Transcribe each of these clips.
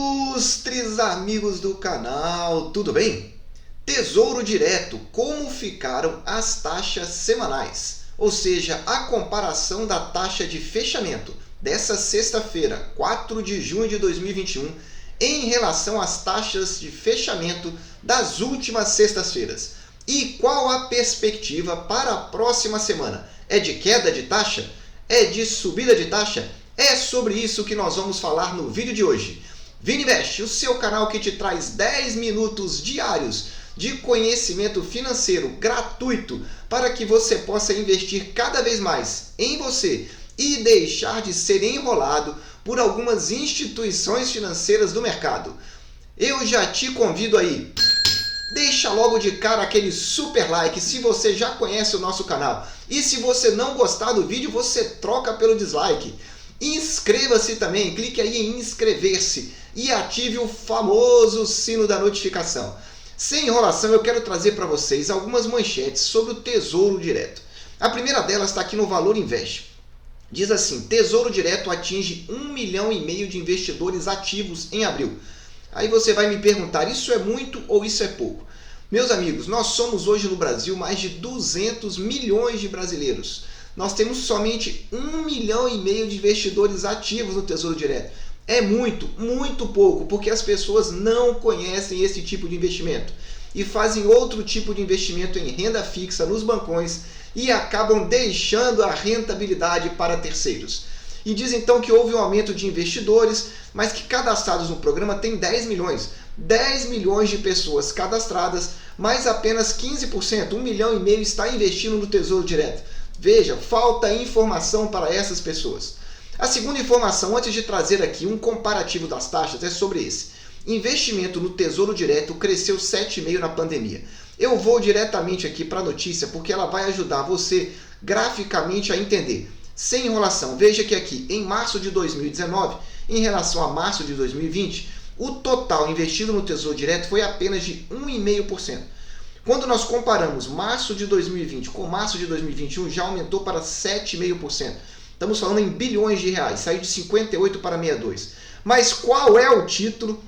Ilustres amigos do canal, tudo bem? Tesouro Direto, como ficaram as taxas semanais? Ou seja, a comparação da taxa de fechamento dessa sexta-feira, 4 de junho de 2021, em relação às taxas de fechamento das últimas sextas-feiras. E qual a perspectiva para a próxima semana? É de queda de taxa? É de subida de taxa? É sobre isso que nós vamos falar no vídeo de hoje. Vininvest, o seu canal que te traz 10 minutos diários de conhecimento financeiro gratuito para que você possa investir cada vez mais em você e deixar de ser enrolado por algumas instituições financeiras do mercado. Eu já te convido aí. Deixa logo de cara aquele super like se você já conhece o nosso canal. E se você não gostar do vídeo, você troca pelo dislike. Inscreva-se também, clique aí em inscrever-se e ative o famoso sino da notificação. Sem enrolação, eu quero trazer para vocês algumas manchetes sobre o Tesouro Direto. A primeira delas está aqui no Valor Invest. Diz assim: Tesouro Direto atinge 1,5 milhão de investidores ativos em abril. Aí você vai me perguntar, isso é muito ou isso é pouco? Meus amigos, nós somos hoje no Brasil mais de 200 milhões de brasileiros. Nós temos somente 1,5 milhão de investidores ativos no Tesouro Direto. É muito, muito pouco, porque as pessoas não conhecem esse tipo de investimento e fazem outro tipo de investimento em renda fixa nos bancões e acabam deixando a rentabilidade para terceiros. E diz então que houve um aumento de investidores, mas que cadastrados no programa tem 10 milhões. 10 milhões de pessoas cadastradas, mas apenas 15%, 1,5 milhão está investindo no Tesouro Direto. Veja, falta informação para essas pessoas. A segunda informação, antes de trazer aqui um comparativo das taxas, é sobre esse. Investimento no Tesouro Direto cresceu 7,5% na pandemia. Eu vou diretamente aqui para a notícia porque ela vai ajudar você graficamente a entender. Sem enrolação, veja que aqui em março de 2019, em relação a março de 2020, o total investido no Tesouro Direto foi apenas de 1,5%. Quando nós comparamos março de 2020 com março de 2021, já aumentou para 7,5%. Estamos falando em bilhões de reais, saiu de 58 para 62. Mas qual é o título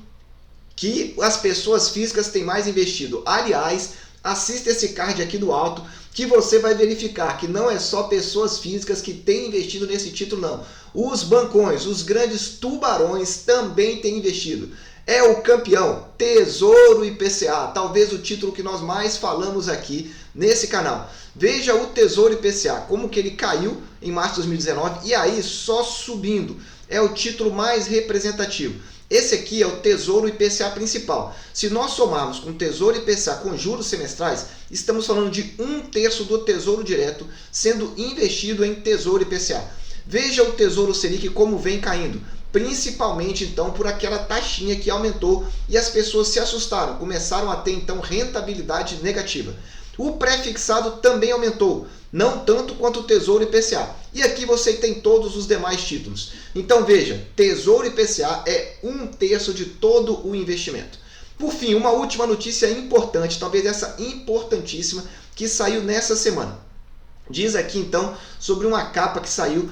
que as pessoas físicas têm mais investido? Aliás, assista esse card aqui do alto que você vai verificar que não é só pessoas físicas que têm investido nesse título, não. Os bancões, os grandes tubarões também têm investido. É o campeão, Tesouro IPCA, talvez o título que nós mais falamos aqui nesse canal. Veja o Tesouro IPCA, como que ele caiu em março de 2019 e aí só subindo. É o título mais representativo. Esse aqui é o Tesouro IPCA principal. Se nós somarmos com o Tesouro IPCA com juros semestrais, estamos falando de 1/3 do Tesouro Direto sendo investido em Tesouro IPCA. Veja o Tesouro Selic como vem caindo, principalmente então por aquela taxinha que aumentou e as pessoas se assustaram, começaram a ter então rentabilidade negativa. O pré-fixado também aumentou, não tanto quanto o Tesouro IPCA. E aqui você tem todos os demais títulos. Então veja, Tesouro IPCA é 1/3 de todo o investimento. Por fim, uma última notícia importante, talvez essa importantíssima, que saiu nessa semana. Diz aqui então sobre uma capa que saiu: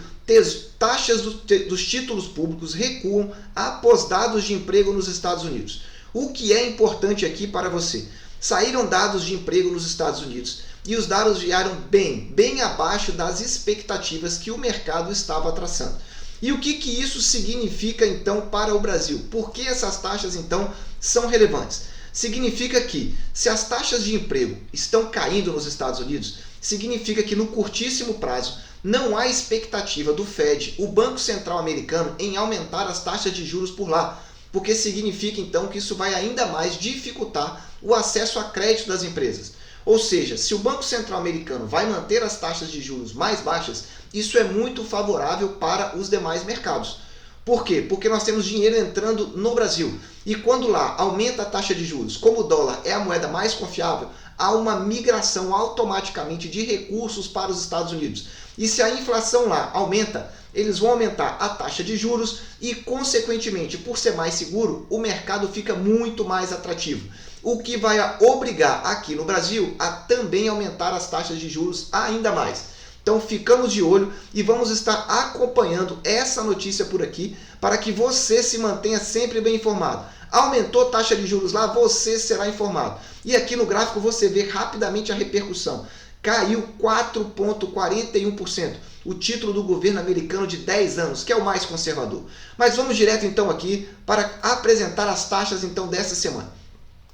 taxas dos títulos públicos recuam após dados de emprego nos Estados Unidos. O que é importante aqui para você? Saíram dados de emprego nos Estados Unidos e os dados vieram bem abaixo das expectativas que o mercado estava traçando. E o que isso significa então para o Brasil? Por que essas taxas então são relevantes? Significa que se as taxas de emprego estão caindo nos Estados Unidos, significa que no curtíssimo prazo não há expectativa do Fed, o Banco Central americano, em aumentar as taxas de juros por lá, porque significa então que isso vai ainda mais dificultar o acesso a crédito das empresas. Ou seja, se o Banco Central americano vai manter as taxas de juros mais baixas, isso é muito favorável para os demais mercados. Por quê? Porque nós temos dinheiro entrando no Brasil. E quando lá aumenta a taxa de juros, como o dólar é a moeda mais confiável, há uma migração automaticamente de recursos para os Estados Unidos. E se a inflação lá aumenta, eles vão aumentar a taxa de juros e, consequentemente, por ser mais seguro, o mercado fica muito mais atrativo. O que vai obrigar aqui no Brasil a também aumentar as taxas de juros ainda mais. Então ficamos de olho e vamos estar acompanhando essa notícia por aqui para que você se mantenha sempre bem informado. Aumentou a taxa de juros lá, você será informado. E aqui no gráfico você vê rapidamente a repercussão. Caiu 4,41%, o título do governo americano de 10 anos, que é o mais conservador. Mas vamos direto então aqui para apresentar as taxas então dessa semana.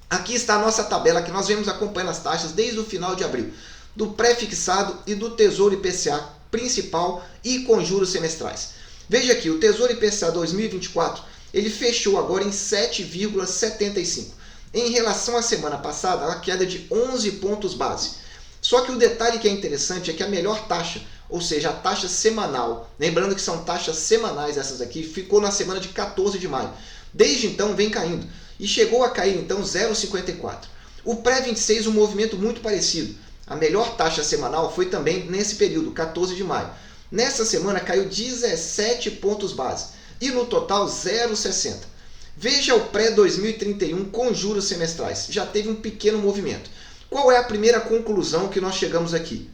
Aqui está a nossa tabela que nós vemos acompanhando as taxas desde o final de abril, do pré-fixado e do Tesouro IPCA principal e com juros semestrais. Veja aqui, o Tesouro IPCA 2024, ele fechou agora em 7,75. Em relação à semana passada, uma queda de 11 pontos base. Só que o detalhe que é interessante é que a melhor taxa, ou seja, a taxa semanal, lembrando que são taxas semanais essas aqui, ficou na semana de 14 de maio. Desde então vem caindo e chegou a cair então 0,54. O pré-26 um movimento muito parecido. A melhor taxa semanal foi também nesse período, 14 de maio. Nessa semana caiu 17 pontos base e no total 0,60. Veja o pré-2031 com juros semestrais, já teve um pequeno movimento. Qual é a primeira conclusão que nós chegamos aqui?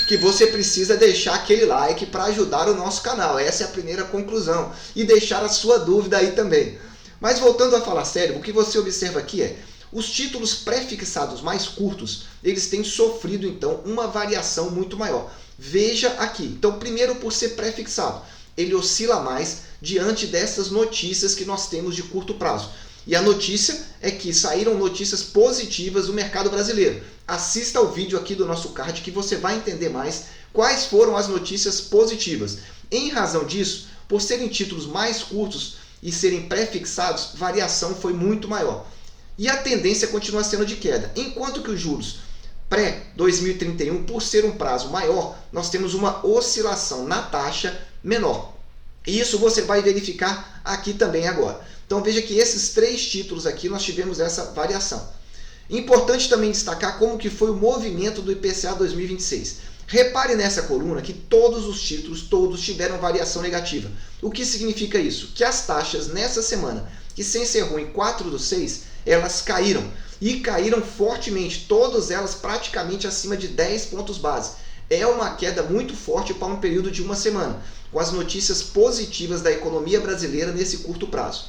Que você precisa deixar aquele like para ajudar o nosso canal. Essa é a primeira conclusão. E deixar a sua dúvida aí também. Mas voltando a falar sério, o que você observa aqui é os títulos pré-fixados mais curtos, eles têm sofrido então uma variação muito maior. Veja aqui. Então, primeiro por ser pré-fixado, ele oscila mais diante dessas notícias que nós temos de curto prazo. E a notícia é que saíram notícias positivas do mercado brasileiro. Assista ao vídeo aqui do nosso card que você vai entender mais quais foram as notícias positivas. Em razão disso, por serem títulos mais curtos e serem pré-fixados, variação foi muito maior. E a tendência continua sendo de queda. Enquanto que os juros pré-2031, por ser um prazo maior, nós temos uma oscilação na taxa menor. E isso você vai verificar aqui também agora. Então veja que esses três títulos aqui nós tivemos essa variação. Importante também destacar como que foi o movimento do IPCA 2026. Repare nessa coluna que todos os títulos, todos tiveram variação negativa. O que significa isso? Que as taxas nessa semana, que se encerrou em 4/6, elas caíram. E caíram fortemente, todas elas praticamente acima de 10 pontos base. É uma queda muito forte para um período de uma semana, com as notícias positivas da economia brasileira nesse curto prazo.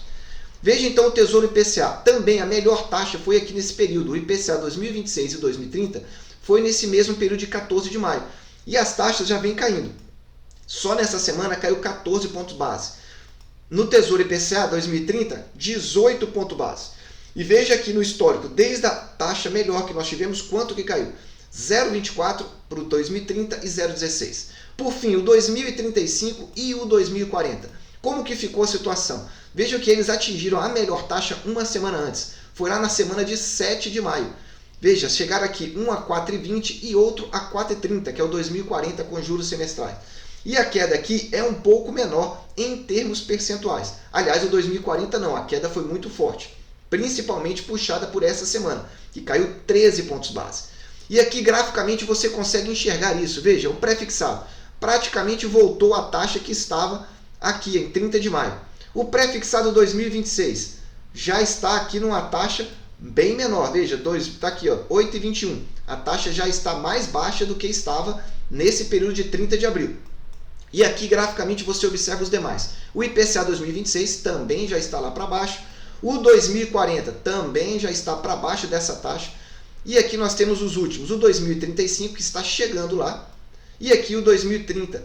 Veja então o Tesouro IPCA. Também a melhor taxa foi aqui nesse período. O IPCA 2026 e 2030 foi nesse mesmo período de 14 de maio. E as taxas já vêm caindo. Só nessa semana caiu 14 pontos base. No Tesouro IPCA 2030, 18 pontos base. E veja aqui no histórico, desde a taxa melhor que nós tivemos, quanto que caiu? 0,24 para o 2030 e 0,16. Por fim, o 2035 e o 2040. Como que ficou a situação? Vejam que eles atingiram a melhor taxa uma semana antes. Foi lá na semana de 7 de maio. Veja, chegaram aqui um a 4,20 e outro a 4,30, que é o 2040 com juros semestrais. E a queda aqui é um pouco menor em termos percentuais. Aliás, o 2040 não, a queda foi muito forte. Principalmente puxada por essa semana, que caiu 13 pontos base. E aqui graficamente você consegue enxergar isso. Veja, o pré-fixado praticamente voltou à taxa que estava aqui em 30 de maio. O pré-fixado 2026 já está aqui numa taxa bem menor. Veja, está aqui, 8,21. A taxa já está mais baixa do que estava nesse período de 30 de abril. E aqui graficamente você observa os demais. O IPCA 2026 também já está lá para baixo. O 2040 também já está para baixo dessa taxa. E aqui nós temos os últimos. O 2035 que está chegando lá. E aqui o 2030.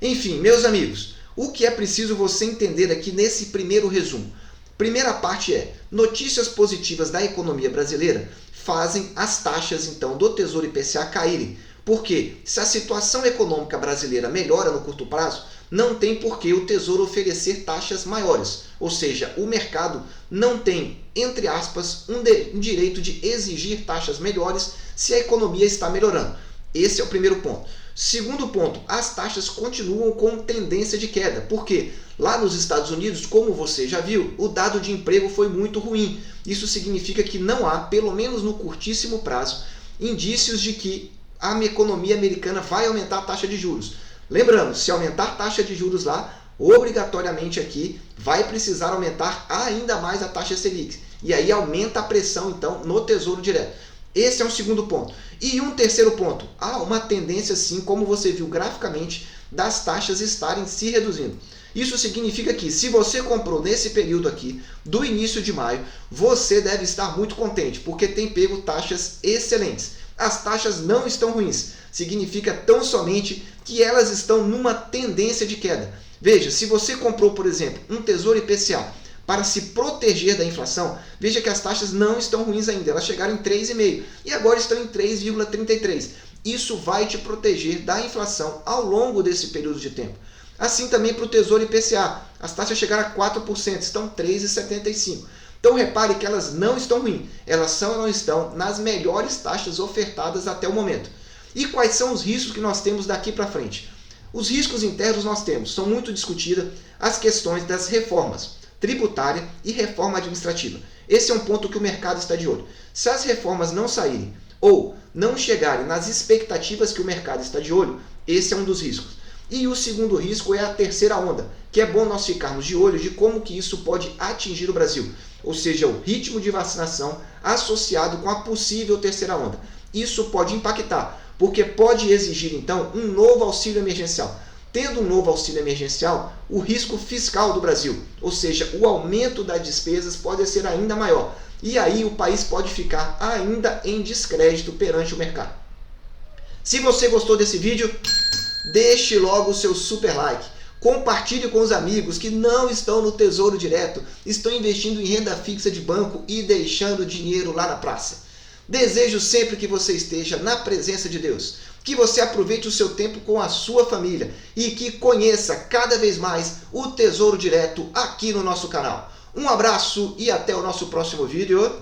Enfim, meus amigos, o que é preciso você entender aqui nesse primeiro resumo? Primeira parte é, notícias positivas da economia brasileira fazem as taxas então do Tesouro IPCA caírem. Porque se a situação econômica brasileira melhora no curto prazo, não tem por que o Tesouro oferecer taxas maiores. Ou seja, o mercado não tem, entre aspas, um direito de exigir taxas melhores se a economia está melhorando. Esse é o primeiro ponto. Segundo ponto, as taxas continuam com tendência de queda. Por quê? Lá nos Estados Unidos, como você já viu, o dado de emprego foi muito ruim. Isso significa que não há, pelo menos no curtíssimo prazo, indícios de que a economia americana vai aumentar a taxa de juros. Lembrando, se aumentar a taxa de juros lá, obrigatoriamente aqui vai precisar aumentar ainda mais a taxa Selic. E aí aumenta a pressão então no Tesouro Direto. Esse é um segundo ponto. E um terceiro ponto, há uma tendência sim, como você viu graficamente, das taxas estarem se reduzindo. Isso significa que se você comprou nesse período aqui, do início de maio, você deve estar muito contente, porque tem pego taxas excelentes. As taxas não estão ruins, significa tão somente que elas estão numa tendência de queda. Veja, se você comprou, por exemplo, um Tesouro IPCA para se proteger da inflação, veja que as taxas não estão ruins ainda, elas chegaram em 3,5% e agora estão em 3,33%. Isso vai te proteger da inflação ao longo desse período de tempo. Assim também para o Tesouro IPCA, as taxas chegaram a 4%, estão 3,75%. Então repare que elas não estão ruins, elas não estão nas melhores taxas ofertadas até o momento. E quais são os riscos que nós temos daqui para frente? Os riscos internos nós temos, são muito discutidas as questões das reformas tributária e reforma administrativa. Esse é um ponto que o mercado está de olho. Se as reformas não saírem ou não chegarem nas expectativas que o mercado está de olho, esse é um dos riscos. E o segundo risco é a terceira onda, que é bom nós ficarmos de olho de como que isso pode atingir o Brasil, ou seja, o ritmo de vacinação associado com a possível terceira onda. Isso pode impactar, porque pode exigir então um novo auxílio emergencial. Tendo um novo auxílio emergencial, o risco fiscal do Brasil, ou seja, o aumento das despesas pode ser ainda maior. E aí o país pode ficar ainda em descrédito perante o mercado. Se você gostou desse vídeo, deixe logo o seu super like. Compartilhe com os amigos que não estão no Tesouro Direto, estão investindo em renda fixa de banco e deixando dinheiro lá na praça. Desejo sempre que você esteja na presença de Deus, que você aproveite o seu tempo com a sua família e que conheça cada vez mais o Tesouro Direto aqui no nosso canal. Um abraço e até o nosso próximo vídeo.